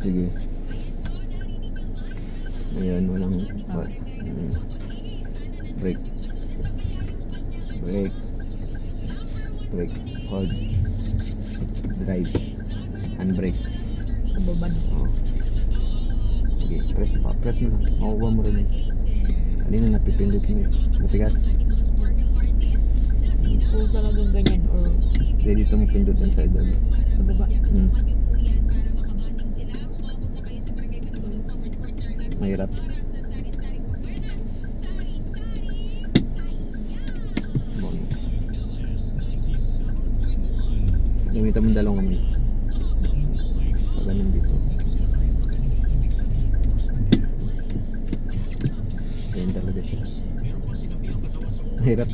Sige. Ayan, walang brake. Brake. Brake. Hold. Drive. Handbrake. Kababa na. Oh. Sige, press mo pa. Press mo na. Makuha mo rin yun. Kanina napipindot mo eh. Matigas. So talagang ganyan or Hindi dito mo pindutan sa idol. kababa. Mahirap. Bon. Gamitan mo dalawang kamay. Pag ganun dito. Ganyan talaga siya. Mahirap.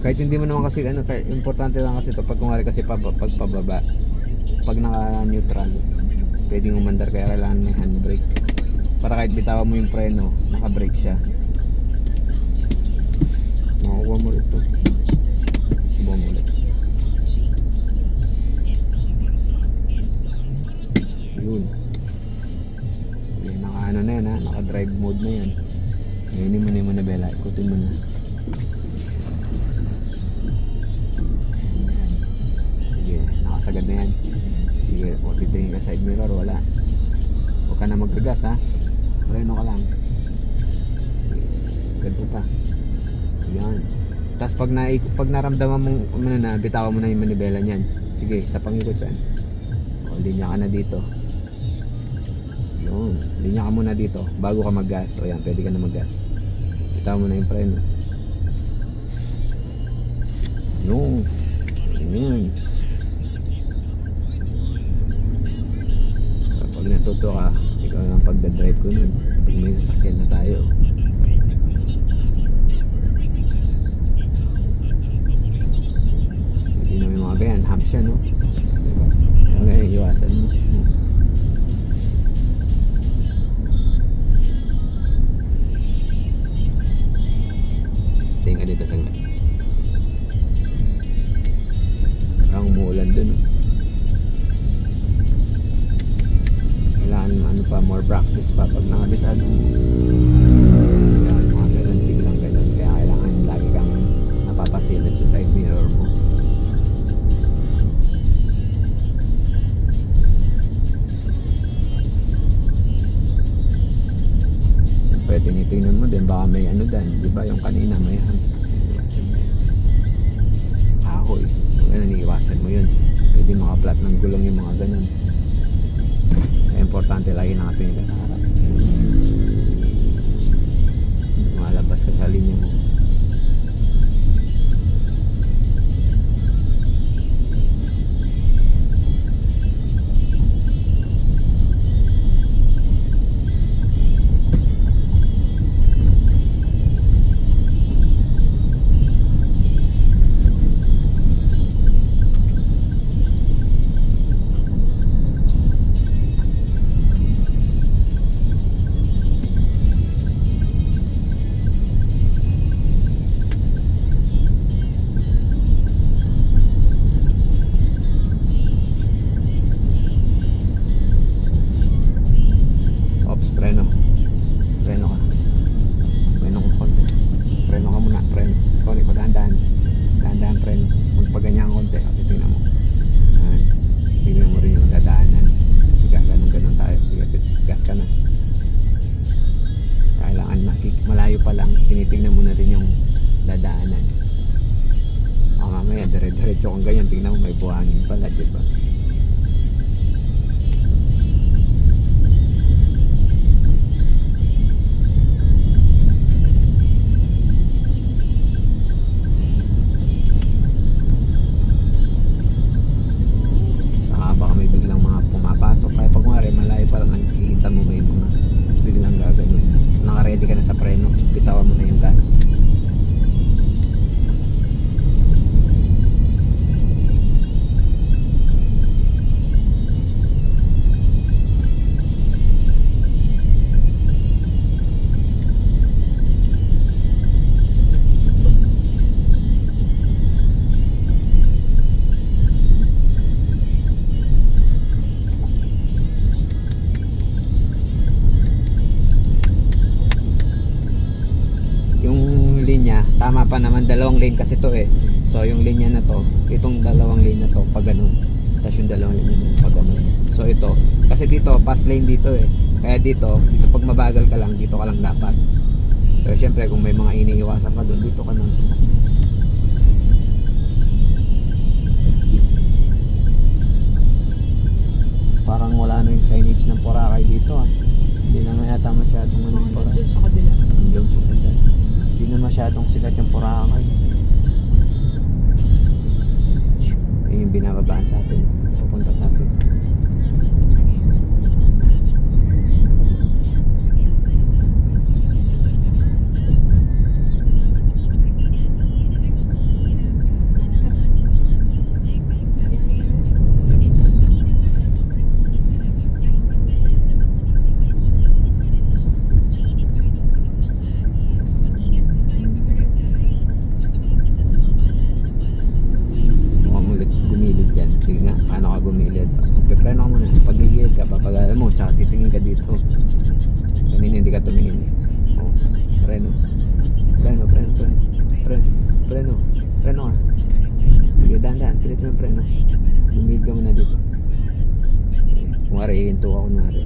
Kahit hindi mo naman kasi ano, importante lang kasi ito pag kumari kasi pag pababa, pag naka-neutral, pwedeng umandar kaya kailangan may handbrake. Para kahit bitawan mo yung preno, naka-brake siya. Makukuha mo rito. Subukan mo ulit. Yun. Okay, naka-ano na yan ha, naka-drive mode na yan. Ngayon mo na yung manabela, ikutin mo na. Sagad na yan. Sige, huwag titingin ka side mirror, wala. Huwag ka na magregas ha. Preno ka lang. Ganito pa. Yan. Tapos pag naramdaman mong na, bitawan mo na yung manibela niyan. Sige, sa pangikot yan. O, linya ka na dito. Yun. Linya ka muna dito bago ka mag-gas. O yan, pwede ka na mag-gas. Bitawan mo na yung preno. Yun. Yun. Pag natuto ka, ikaw lang pagdadrive ko nun. Pag may sasakyan na tayo. Hindi na may mga ganyan, hump siya no? Kaya ganyan, iwasan mo. Tingin ka dito saglit. Parang umuulan dun no? Kailangan ano pa, more practice pa pag nakabisado. Yan, mga ganun, biglang ganun. Kaya kailangan lagi kang napapasilip sa side mirror mo. Siyempre tinitingnan mo din, baka may ano dan, di ba yung kanina may ahoy. Ganun, iiwasan mo yun. Pwede maka-flat ng gulong yung mga ganun. Importante lagi nakatingin ka sa harap. Malabas ka sa linya mo. Tinitingnan mo na rin yung dadaanan. Mamaya dire-diretso kung ganyan, tingnan mo may buhangin pala, diba? Saka baka may biglang mga pumapasok, kaya pag kumari malayo pa lang nakikita mo may mga biglang gaganon. Naka-ready ka na sa preno, bitawan mo na yung gas. tama pa naman, dalawang lane kasi to eh. So yung linya na to, itong dalawang lane na to pag ganun, tapos yung dalawang lane na to pag ganun. So ito, kasi dito fast lane dito eh, kaya dito pag mabagal ka lang, dito ka lang dapat. Pero syempre kung may mga iniiwasan ka doon, dito ka lang. Parang wala na yung signage ng Boracay dito ah. Hindi na nga yata masyadong ano yung Hanggang Boracay. dun sa kabila. Hanggang po na dyan. Hindi na masyadong sikat yung Boracay. Yun yung binababaan sa atin. Papunta sa atin. Mukhang ulit gumilid dyan. Sige nga, paano ka gumilid? Magpipreno ka muna. Pagigilid ka, papagalan mo, tsaka titingin ka dito. Kanina hindi ka tumingin eh. Oh, preno. Preno, preno, preno. Preno, preno. Preno ka. Sige, dahan-dahan. Pilit mo yung preno. Gumilid ka muna dito. Kunwari, hihinto ka kunwari.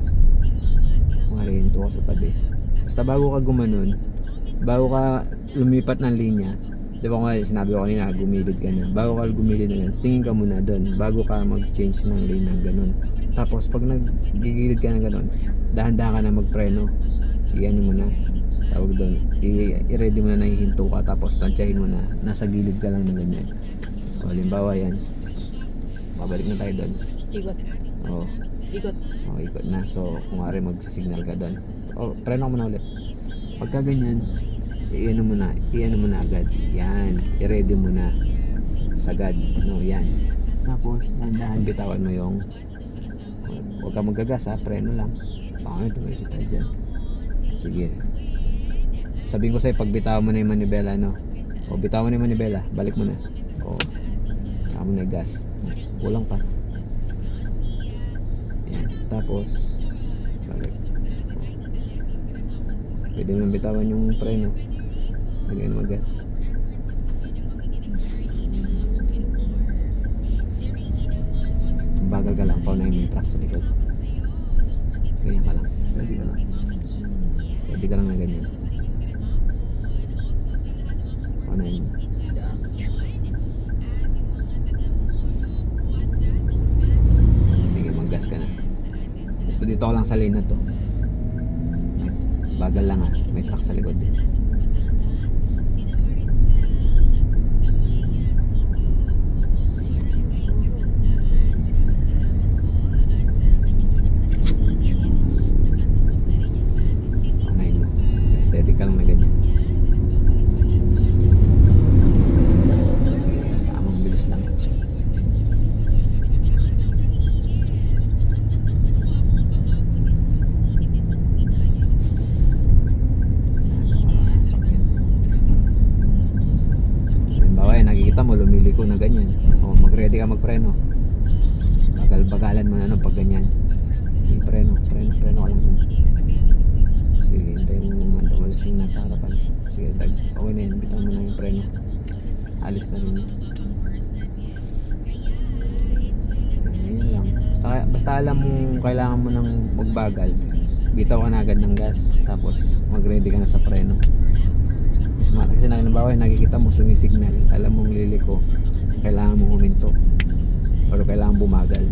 Kunwari, hihinto ka sa tabi. Basta bago ka gumanon, bago ka lumipat ng linya, di ba kung sinabi ko kanina, gumilid ka na. Bago ka gumilid na yan, tingin ka muna doon bago ka mag-change ng lane ng ganun. Tapos pag naggigilid ka ng ganun, dahan-dahan ka na magpreno. Iyan mo na. Tawag doon. I-ready mo na nahihinto ka, tapos tansyahin mo na. Nasa gilid ka lang na ganyan. O, halimbawa yan. Babalik na tayo doon. Ikot. O, Ikot. ikot na. So, kung mag-signal ka doon. O, preno mo na ulit. Pagka ganyan, iano mo na agad. Yan, i-ready mo na sagad. No, yan. Tapos, dahan bitawan mo yung huwag ka magagas ha, preno lang. Pangit, dumisit tayo dyan. Sige. Sabihin ko sa'yo, pag bitawan mo na yung manibela, no? O, bitawan mo na yung manibela, balik mo na. O, saka mo na yung gas. Kulang pa. Yan, tapos, balik. Pwede mo nang bitawan yung preno. Lagyan mo gas. Bagal ka lang, paunahin mo yung truck sa likod. Ganyan ka lang. Steady ka lang. Steady ka lang na ganyan. Paunahin mo. Sige, mag-gas ka na. Basta dito ka lang sa lane na to. Bagal lang ah, may truck sa likod din. Panayin mo. Steady ka lang na ganyan. Sige, tamang bilis lang. Nakikita mo lumiliko na ganyan, o mag-ready ka magpreno. Bagal-bagalan mo na pag ganyan. Yung preno ka lang dun. Sige, hintayin mo naman tumalis yung nasa harapan. Sige, okay na yan, bitaw mo na yung preno. Alis na rin yun. Ganyan lang. Basta alam mo kailangan mo ng magbagal, bitaw ka na agad ng gas, tapos mag-ready ka na sa preno. Kasi nakikita mo sumisignal, alam mong liliko, kailangan mong huminto pero kailangan bumagal.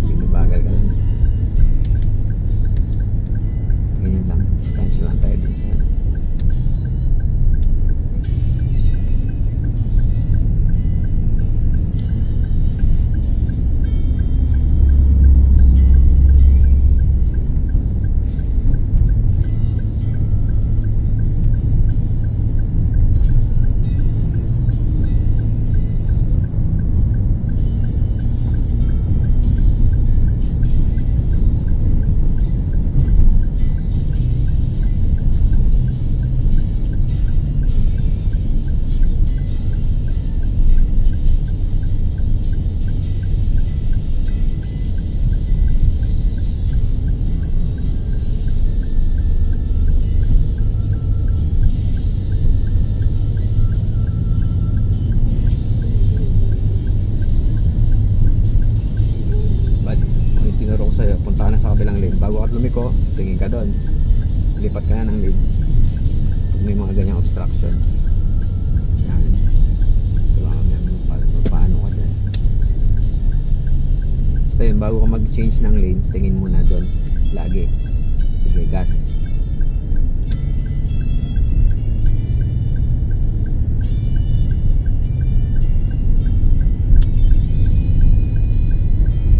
Bumagal ka lang. Ganyan lang, distansya lang tayo dun sa direction. Yan. So paano ka dyan. Basta yun, bago ka mag-change ng lane, tingin muna doon lagi. Sige, gas.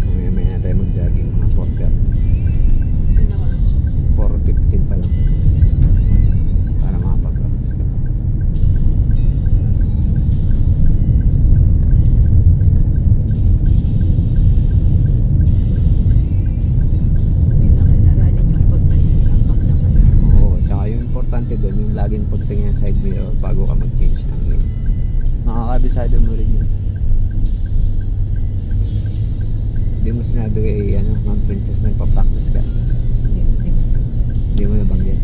Mamaya na tayo mag-jogging mga podcast. Yun na oras. 4:15 pa lang para makapag-practice ka. Kailangan aralin yung pagpanapak naman. Oo, tsaka yung importante doon, yung laging pagtingin sa side mirror bago ka mag-change ng lane. Makakabisado mo rin yun. Hindi mo sinabi kay Ma'am Princess nagpa-practice ka. Hindi mo nabanggit.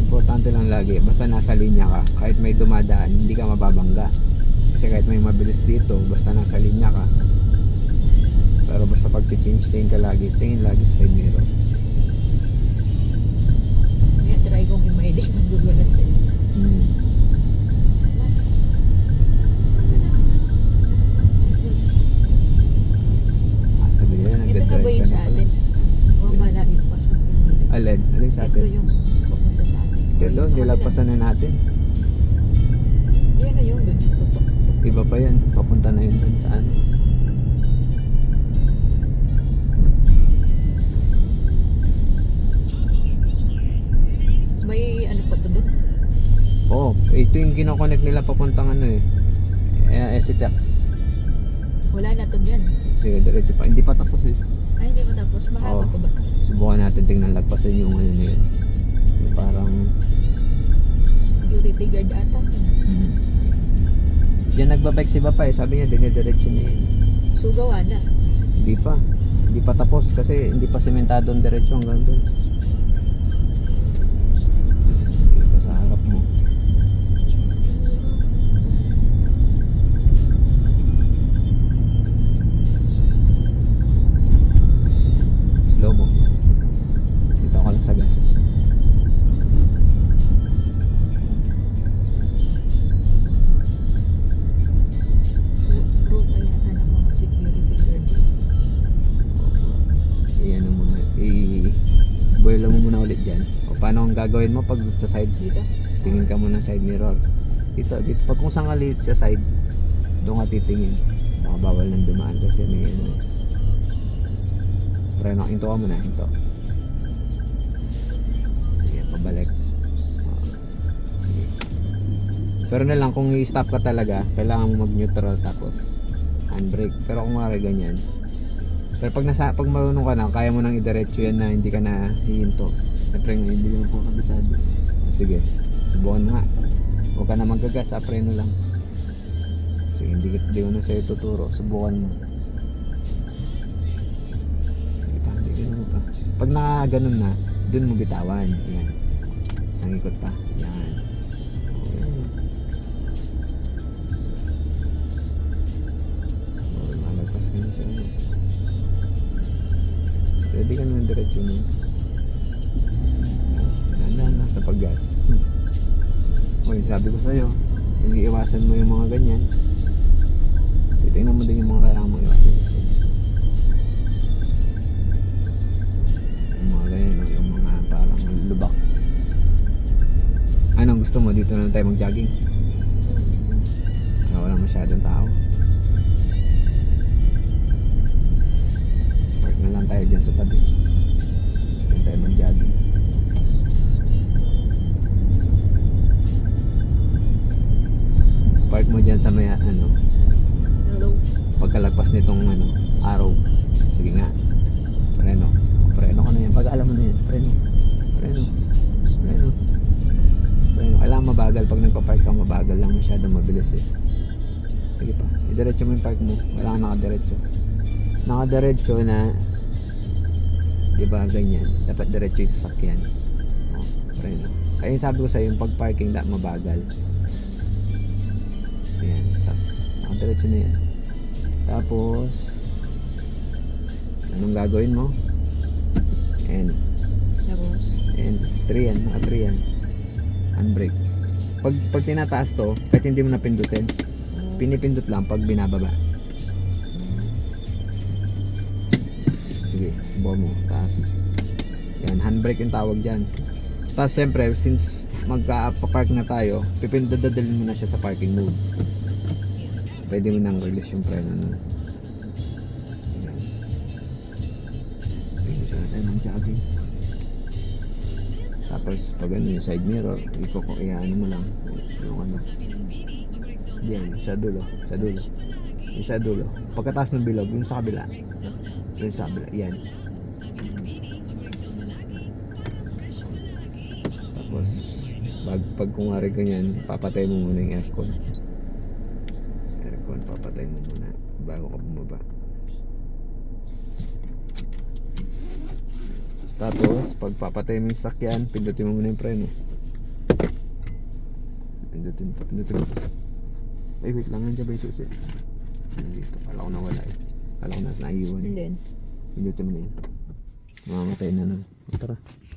Importante lang lagi, basta nasa linya ka, kahit may dumadaan, hindi ka mababangga. Kasi kahit may mabilis dito, basta nasa linya ka. Pero basta pag change lane ka lagi, tingin lagi sa side mirror. Kaya try kong i-may-day magugulat sa'yo. Sabi nila, Ito na ba nagdadrive yun ka sa na pala. atin? O malayo pas kung pinili? Alin sa Ito atin? yung papunta sa atin. Ito, Or yung sa kabila? nilagpasan na natin. Yan na yung dun yung tutok. Iba pa yan, papunta na yun dun sa ano. May ano pa to dun? Oo, ito yung kinoconnect nila papuntang SCTX. Wala na to dyan. Sige, diretso pa. Hindi pa tapos eh. Ay, hindi pa tapos. Mahaba Oo. pa ba? Subukan natin tingnan lagpasan yung ano na yun. Yung parang Security guard ata. diyan nagbabike si Bapa eh. Sabi niya dinidiretso niya yun. Sugawa na. Hindi pa. Hindi pa tapos kasi hindi pa sementado ang diretso hanggang doon. Sige ka sa harap mo. Slow mo. Dito ka lang sa gas. Ruta yata ng mga security guard yan. Iyan mo muna. I-boil mo muna ulit dyan. O paano ang gagawin mo pag sa side? Dito? Tingin ka muna sa side mirror. Dito. Pag kung saan ka lit sa side, doon ka titingin. Baka bawal nang dumaan kasi may ano eh. Preno, hinto ka muna. Hinto. Sige, pabalik. Sige. Pero na lang, kung i-stop ka talaga, kailangan mo mag-neutral tapos handbrake. Pero kung mara ganyan. Pero pag marunong ka na, kaya mo nang idiretso yan na hindi ka na hihinto. Siyempre, hindi mo po kabisado. Sige, subukan mo nga. Huwag ka na magagas, preno lang. Sige, hindi ko na sa'yo tuturo. Subukan mo. Sige pa, hindi ganun pa. Pag nakaganon na, dun mo bitawan. Yan. Isang ikot pa. Yan. Okay. Malagpas ka na sa ano. Steady ka na ng diretso mo. Nasa sa paggas. Okay, sabi ko sa'yo, hindi iwasan mo yung mga ganyan. Titingnan mo din yung mga kailangan mong iwasan sa sa'yo. Yung mga ganyan, no? Yung mga parang lubak. Anong gusto mo? Dito na lang tayo mag-jogging. Wala masyadong tao. Park na lang tayo dyan sa tabi. Dyan tayo mag-jogging. Park mo dyan sa may Hello? pagkalagpas nitong araw. Sige nga. Preno. Preno ka na yan. Pag alam mo na yan. Preno. Preno. Preno. Preno. Kailangan mabagal. Pag nagpa-park ka, mabagal lang. Masyadong mabilis eh. Sige pa. Idiretso mo yung park mo. Kailangan nakadiretso. Nakadiretso na diba ganyan. Dapat diretso yung sasakyan. Oh, preno. Kaya yung sabi ko sa'yo, yung pag-parking dapat mabagal. Ayan, tapos nakadiretso na yan. Tapos Anong gagawin mo? And Tapos, 3 yan, naka 3 yan. Handbrake. Pag tinataas to, kahit hindi mo napindutin, pinipindot lang pag binababa. Sige, subukan mo, taas. Yan, handbrake yung tawag dyan. Tapos siyempre, since magka-park na tayo, dadalhin mo na siya sa parking mode. Pwede mo nang release yung preno nun. Yan. Pwede siya tayo ng jogging. Tapos pag ano yung side mirror, ano mo lang yung ano. Yan, sa dulo. Yung sa dulo. Pagkataas ng bilog, yung sa kabila. Yung sa kabila, yan. Tapos pag kumari ganyan, papatay mo muna yung aircon. Papatay mo muna bago ka bumaba. Tapos pag papatay mo yung sakyan, pindutin mo muna yung preno. Pindutin mo. Ay wait lang, nandiyan ba yung susi? Nandito, kala ko nawala eh. Kala ko nasa naiwan. and then, Pindutin mo na yun. Mamamatay na nun. Tara.